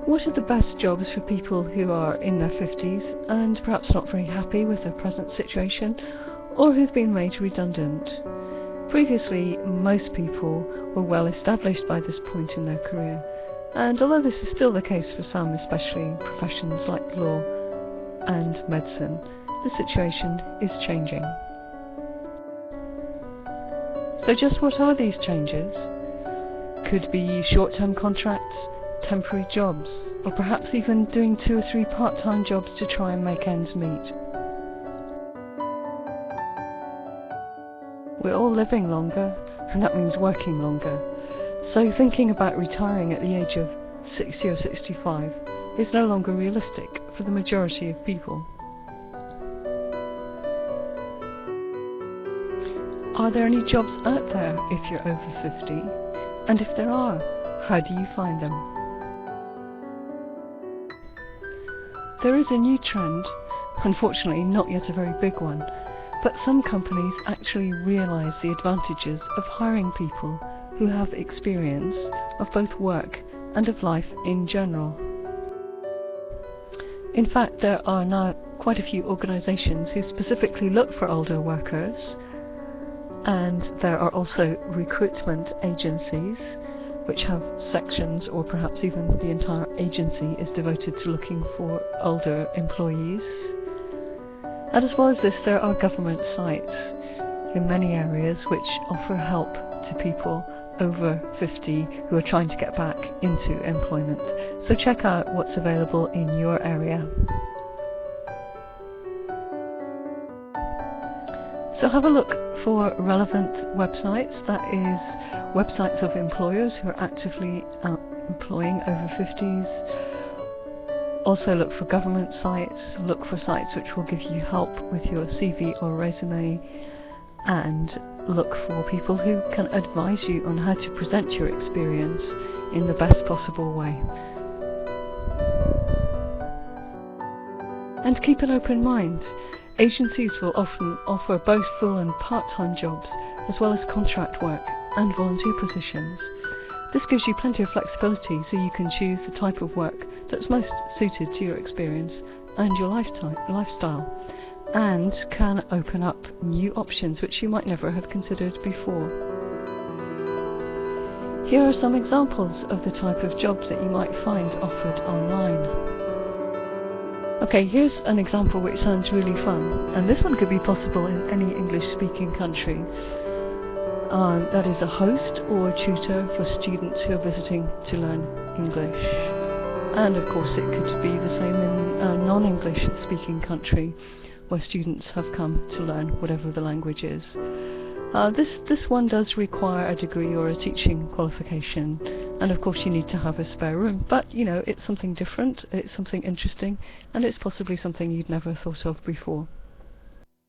What are the best jobs for people who are in their 50s and perhaps not very happy with their present situation, or who've been made redundant? Previously, most people were well established by this point in their career, and although this is still the case for some, especially in professions like law and medicine, the situation is changing. So just what are these changes? Could be short-term contracts, temporary jobs, or perhaps even doing 2 or 3 part-time jobs to try and make ends meet. We're all living longer, and that means working longer. So thinking about retiring at the age of 60 or 65 is no longer realistic for the majority of people. Are there any jobs out there if you're over 50? And if there are, how do you find them? There is a new trend, unfortunately not yet a very big one, but some companies actually realise the advantages of hiring people who have experience of both work and of life in general. In fact, there are now quite a few organisations who specifically look for older workers, and there are also recruitment agencies which have sections, or perhaps even the entire agency is devoted to looking for older employees. And as well as this, there are government sites in many areas which offer help to people over 50 who are trying to get back into employment. So check out what's available in your area. So have a look for relevant websites, that is, websites of employers who are actively employing over 50s. Also look for government sites, look for sites which will give you help with your CV or resume, and look for people who can advise you on how to present your experience in the best possible way. And keep an open mind. Agencies will often offer both full and part-time jobs, as well as contract work and volunteer positions. This gives you plenty of flexibility so you can choose the type of work that's most suited to your experience and your lifestyle, and can open up new options which you might never have considered before. Here are some examples of the type of jobs that you might find offered online. Okay, here's an example which sounds really fun, and this one could be possible in any English-speaking country. That is a host or tutor for students who are visiting to learn English. And of course it could be the same in a non-English speaking country where students have come to learn whatever the language is. This one does require a degree or a teaching qualification, and of course you need to have a spare room, but you know, it's something different, it's something interesting, and it's possibly something you'd never thought of before.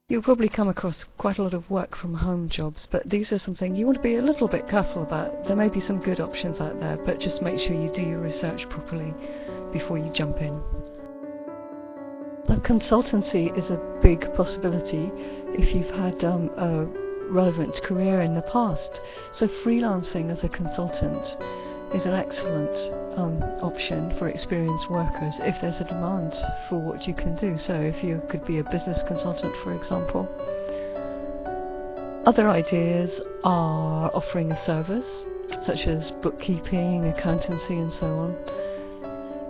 You'll probably come across quite a lot of work from home jobs, but these are something you want to be a little bit careful about. There may be some good options out there, but just make sure you do your research properly before you jump in. Now, consultancy is a big possibility if you've had a relevant career in the past. So freelancing as a consultant is an excellent option for experienced workers if there's a demand for what you can do. So if you could be a business consultant, for example. Other ideas are offering a service, such as bookkeeping, accountancy, and so on.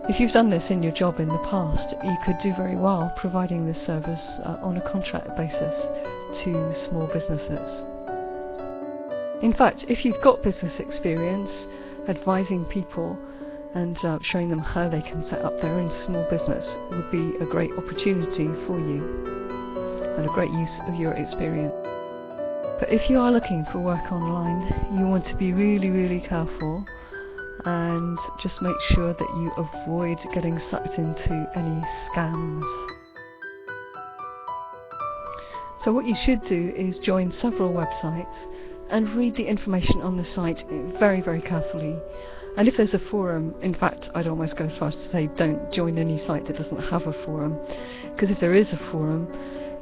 If you've done this in your job in the past, you could do very well providing this service on a contract basis to small businesses. In fact, if you've got business experience, advising people and showing them how they can set up their own small business would be a great opportunity for you and a great use of your experience. But if you are looking for work online, you want to be really, really careful and just make sure that you avoid getting sucked into any scams. So what you should do is join several websites and read the information on the site very, very carefully. And if there's a forum, in fact, I'd almost go as far as to say don't join any site that doesn't have a forum, because if there is a forum,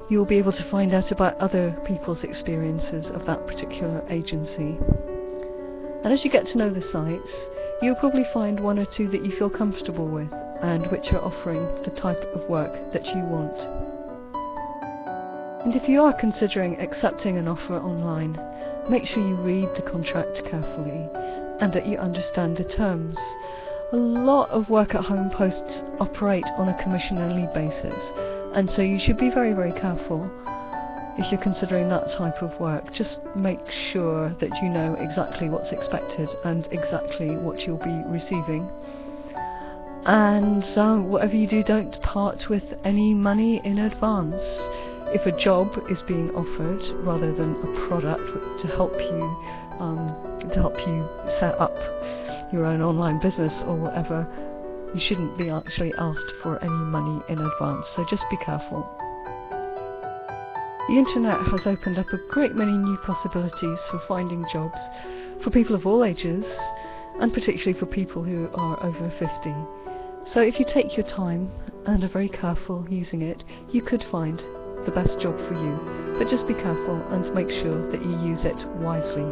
you'll be able to find out about other people's experiences of that particular agency. And as you get to know the sites, you'll probably find one or two that you feel comfortable with and which are offering the type of work that you want. And if you are considering accepting an offer online, make sure you read the contract carefully and that you understand the terms. A lot of work at home posts operate on a commission-only basis, and so you should be very, very careful if you're considering that type of work. Just make sure that you know exactly what's expected and exactly what you'll be receiving. And whatever you do, don't part with any money in advance. If a job is being offered rather than a product to help you set up your own online business or whatever, you shouldn't be actually asked for any money in advance, so just be careful. The internet has opened up a great many new possibilities for finding jobs for people of all ages, and particularly for people who are over 50. So if you take your time and are very careful using it, you could find the best job for you. But just be careful and make sure that you use it wisely.